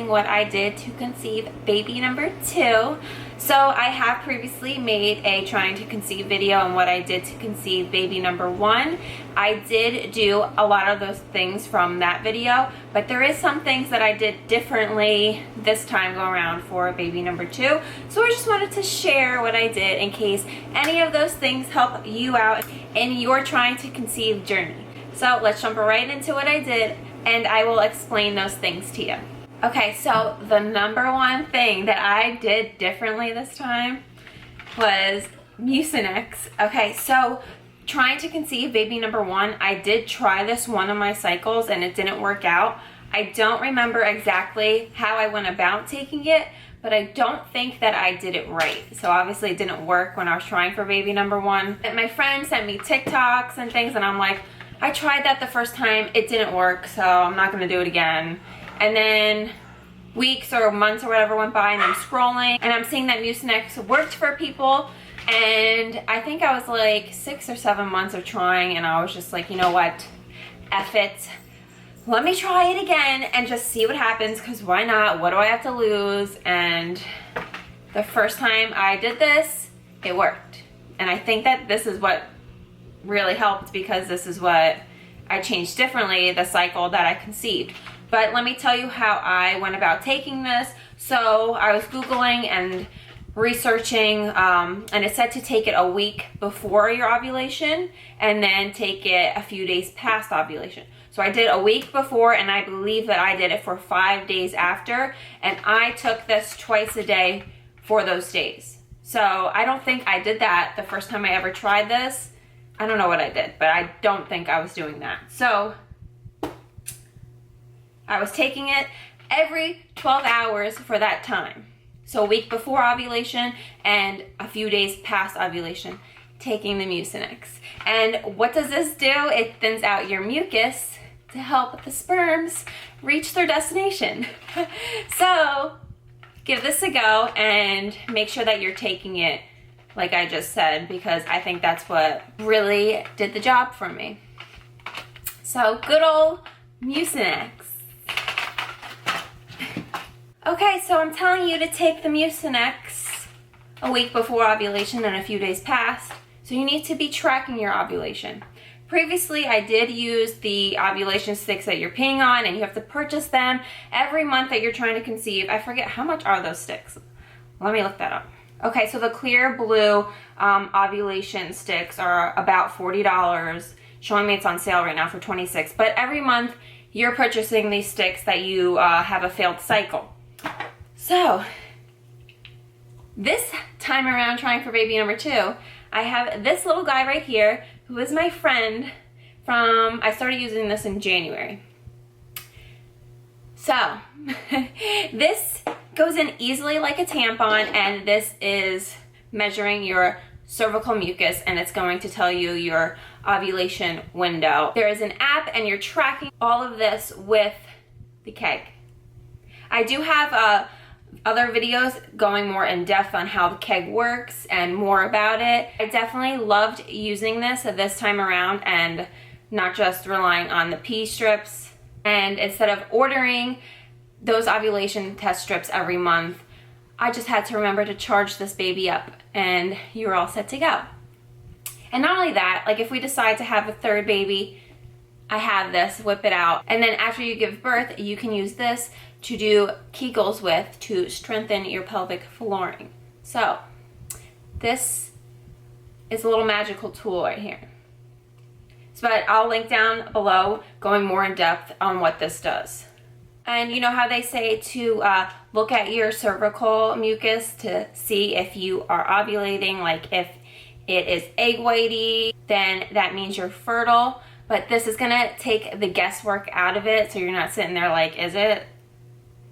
what I did to conceive baby number 2. So I have previously made a trying to conceive video on what I did to conceive baby number 1. I did do a lot of those things from that video, but there is some things that I did differently this time go around for baby number 2. So I just wanted to share what I did in case any of those things help you out in your trying to conceive journey. So let's jump right into what I did, and I will explain those things to you. Okay, so the number one thing that I did differently this time was Mucinex. Okay, so trying to conceive baby number 1, I did try this one of my cycles and it didn't work out. I don't remember exactly how I went about taking it, but I don't think that I did it right. So obviously it didn't work when I was trying for baby number 1. And my friend sent me TikToks and things, and I'm like, I tried that the first time, it didn't work, so I'm not gonna do it again. And then weeks or months or whatever went by, and I'm scrolling and I'm seeing that Mucinex worked for people, and I think I was like 6 or 7 months of trying, and I was just like, you know what, F it. Let me try it again and just see what happens, because why not? What do I have to lose? And the first time I did this, it worked. And I think that this is what really helped, because this is what I changed differently the cycle that I conceived. But let me tell you how I went about taking this. So I was Googling and researching, and it said to take it a week before your ovulation and then take it a few days past ovulation. So I did a week before, and I believe that I did it for 5 days after, and I took this twice a day for those days. So I don't think I did that the first time I ever tried this. I don't know what I did, but I don't think I was doing that. So I was taking it every 12 hours for that time. So a week before ovulation and a few days past ovulation, taking the Mucinex. And what does this do? It thins out your mucus to help the sperms reach their destination. So give this a go and make sure that you're taking it like I just said, because I think that's what really did the job for me. So good old Mucinex. Okay, so I'm telling you to take the Mucinex a week before ovulation and a few days past. So you need to be tracking your ovulation. Previously, I did use the ovulation sticks that you're peeing on, and you have to purchase them every month that you're trying to conceive. I forget, how much are those sticks? Let me look that up. Okay, so the clear blue ovulation sticks are about $40. Showing me it's on sale right now for $26. But every month, you're purchasing these sticks that you have a failed cycle. So, this time around trying for baby number 2, I have this little guy right here who is my friend from, I started using this in January. So, this goes in easily like a tampon, and this is measuring your cervical mucus, and it's going to tell you your ovulation window. There is an app, and you're tracking all of this with the KEGG. I do have other videos going more in depth on how the KEGG works and more about it. I definitely loved using this time around, and not just relying on the pee strips. And instead of ordering those ovulation test strips every month, I just had to remember to charge this baby up, and you're all set to go. And not only that, like if we decide to have a third baby, I have this, whip it out. And then after you give birth, you can use this to do Kegels with to strengthen your pelvic flooring. So this is a little magical tool right here. But I'll link down below going more in depth on what this does. And you know how they say to look at your cervical mucus to see if you are ovulating, like if it is egg whitey, then that means you're fertile. But this is gonna take the guesswork out of it, so you're not sitting there like, is it?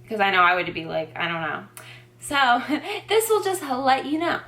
Because I know I would be like, I don't know. So this will just let you know.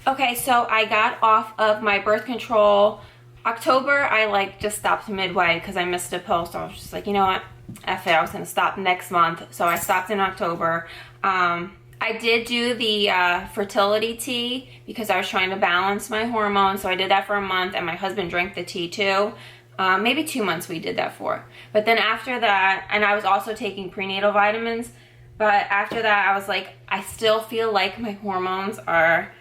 Okay, so I got off of my birth control October. I just stopped midway because I missed a post. I was just like, you know what, F it, I was gonna stop next month. So I stopped in October. I did do the fertility tea because I was trying to balance my hormones. So I did that for a month, and my husband drank the tea too. Maybe 2 months we did that for. But then after that, and I was also taking prenatal vitamins, But after that, I was like, I still feel like my hormones are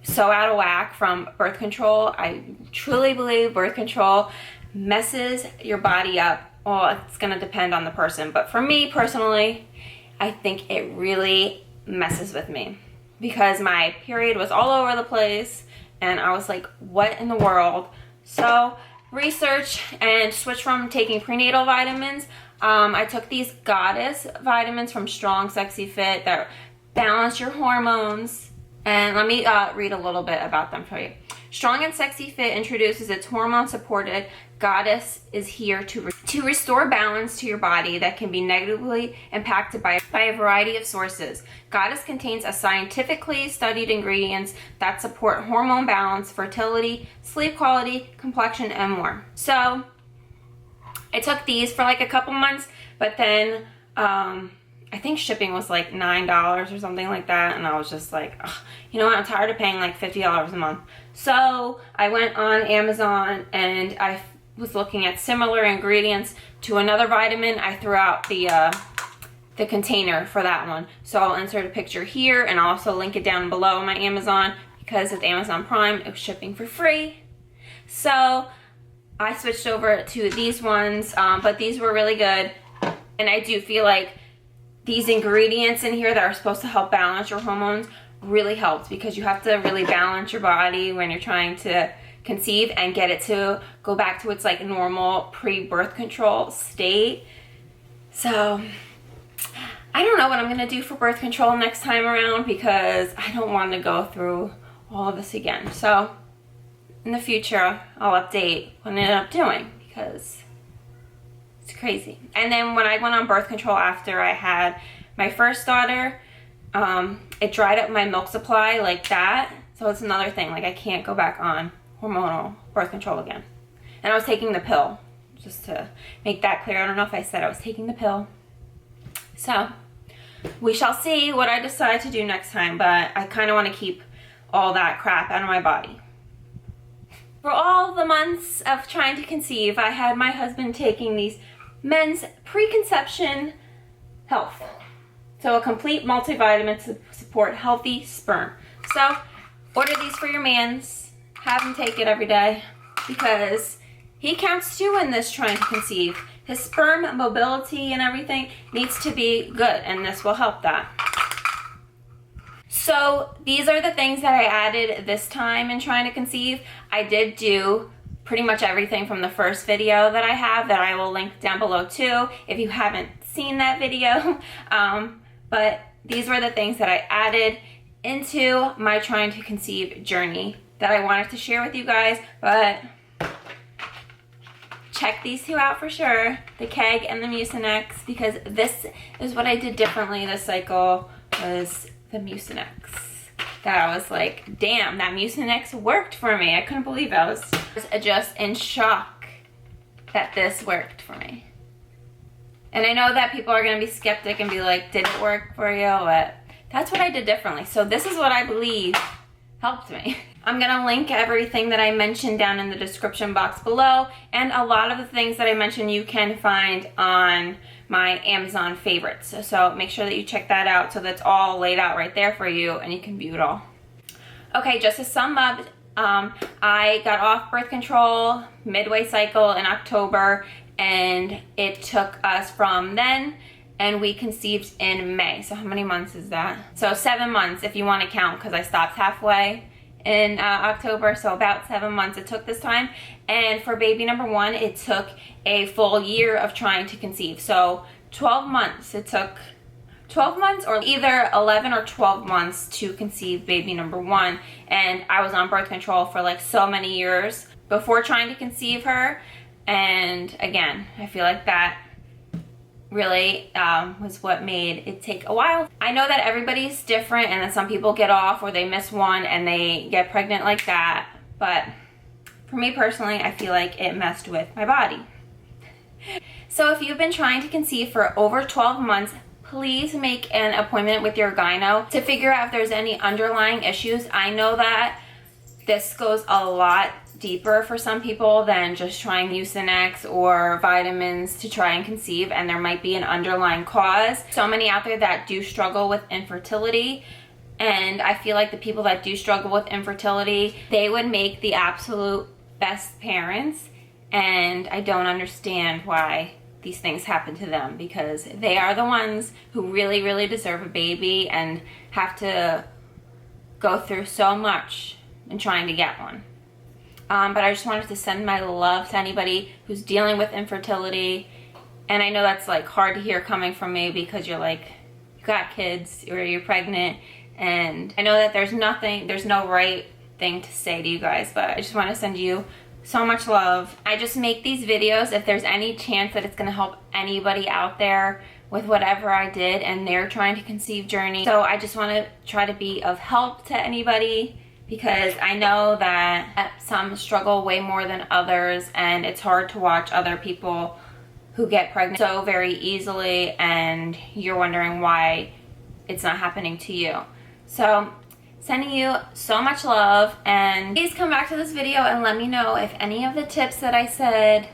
so out of whack from birth control. I truly believe birth control messes your body up. Well, it's gonna depend on the person, but for me personally, I think it really messes with me because my period was all over the place and I was like, what in the world? So research and switch from taking prenatal vitamins. I took these Goddess vitamins from Strong Sexy Fit that balance your hormones. And let me read a little bit about them for you. Strong and Sexy Fit introduces its hormone-supported Goddess is here to restore balance to your body that can be negatively impacted by a variety of sources. Goddess contains a scientifically studied ingredients that support hormone balance, fertility, sleep quality, complexion, and more. So I took these for like a couple months, but then I think shipping was like $9 or something like that, and I was just like, ugh, you know what, I'm tired of paying like $50 a month. So I went on Amazon and I was looking at similar ingredients to another vitamin. I threw out the container for that one. So I'll insert a picture here and I'll also link it down below on my Amazon because with Amazon Prime, it was shipping for free. So I switched over to these ones, but these were really good. And I do feel like these ingredients in here that are supposed to help balance your hormones really helped because you have to really balance your body when you're trying to conceive and get it to go back to its like normal pre-birth control state. So I don't know what I'm gonna do for birth control next time around because I don't want to go through all of this again. So in the future, I'll update what I end up doing because it's crazy. And then when I went on birth control after I had my first daughter, it dried up my milk supply like that. So it's another thing, like I can't go back on hormonal birth control again. And I was taking the pill, just to make that clear. I don't know if I said I was taking the pill. So we shall see what I decide to do next time, but I kind of want to keep all that crap out of my body. For all the months of trying to conceive, I had my husband taking these men's preconception health. So a complete multivitamin to support healthy sperm. So order these for your mans. Have him take it every day because he counts too in this trying to conceive. His sperm mobility and everything needs to be good, and this will help that. So these are the things that I added this time in trying to conceive. I did do pretty much everything from the first video that I have that I will link down below too if you haven't seen that video. But these were the things that I added into my trying to conceive journey that I wanted to share with you guys. But check these two out for sure, the KEGG and the Mucinex, because this is what I did differently this cycle, was the Mucinex. That I was like, damn, that Mucinex worked for me. I couldn't believe it. I was just in shock that this worked for me. And I know that people are going to be skeptic and be like, did it work for you? But that's what I did differently. So this is what I believe helped me. I'm going to link everything that I mentioned down in the description box below. And a lot of the things that I mentioned you can find on my Amazon favorites. So make sure that you check that out so that's all laid out right there for you and you can view it all. Okay, just to sum up, I got off birth control midway cycle in October, and it took us from then, and we conceived in May. So how many months is that? So 7 months if you want to count, because I stopped halfway in October, so about 7 months it took this time. And for baby number one, it took a full year of trying to conceive. So 12 months. It took 12 months or either 11 or 12 months to conceive baby number one. And I was on birth control for like so many years before trying to conceive her. And again, I feel like that really was what made it take a while. I know that everybody's different and that some people get off or they miss one and they get pregnant like that. But for me personally, I feel like it messed with my body. So if you've been trying to conceive for over 12 months, please make an appointment with your gyno to figure out if there's any underlying issues. I know that this goes a lot deeper for some people than just trying Mucinex or vitamins to try and conceive, and there might be an underlying cause. So many out there that do struggle with infertility, and I feel like the people that do struggle with infertility, they would make the absolute best parents, and I don't understand why these things happen to them, because they are the ones who really, really deserve a baby and have to go through so much in trying to get one. But I just wanted to send my love to anybody who's dealing with infertility. And I know that's like hard to hear coming from me, because you're like, you got kids or you're pregnant, and I know that there's no right thing to say to you guys, but I just want to send you so much love. I just make these videos if there's any chance that it's going to help anybody out there with whatever I did and they're trying to conceive journey. So I just want to try to be of help to anybody, because I know that some struggle way more than others, and it's hard to watch other people who get pregnant so very easily and you're wondering why it's not happening to you. So sending you so much love, and please come back to this video and let me know if any of the tips that I said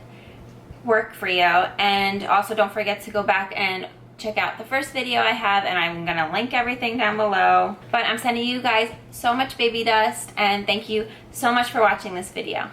work for you. And also don't forget to go back and check out the first video I have, and I'm gonna link everything down below. But I'm sending you guys so much baby dust, and thank you so much for watching this video.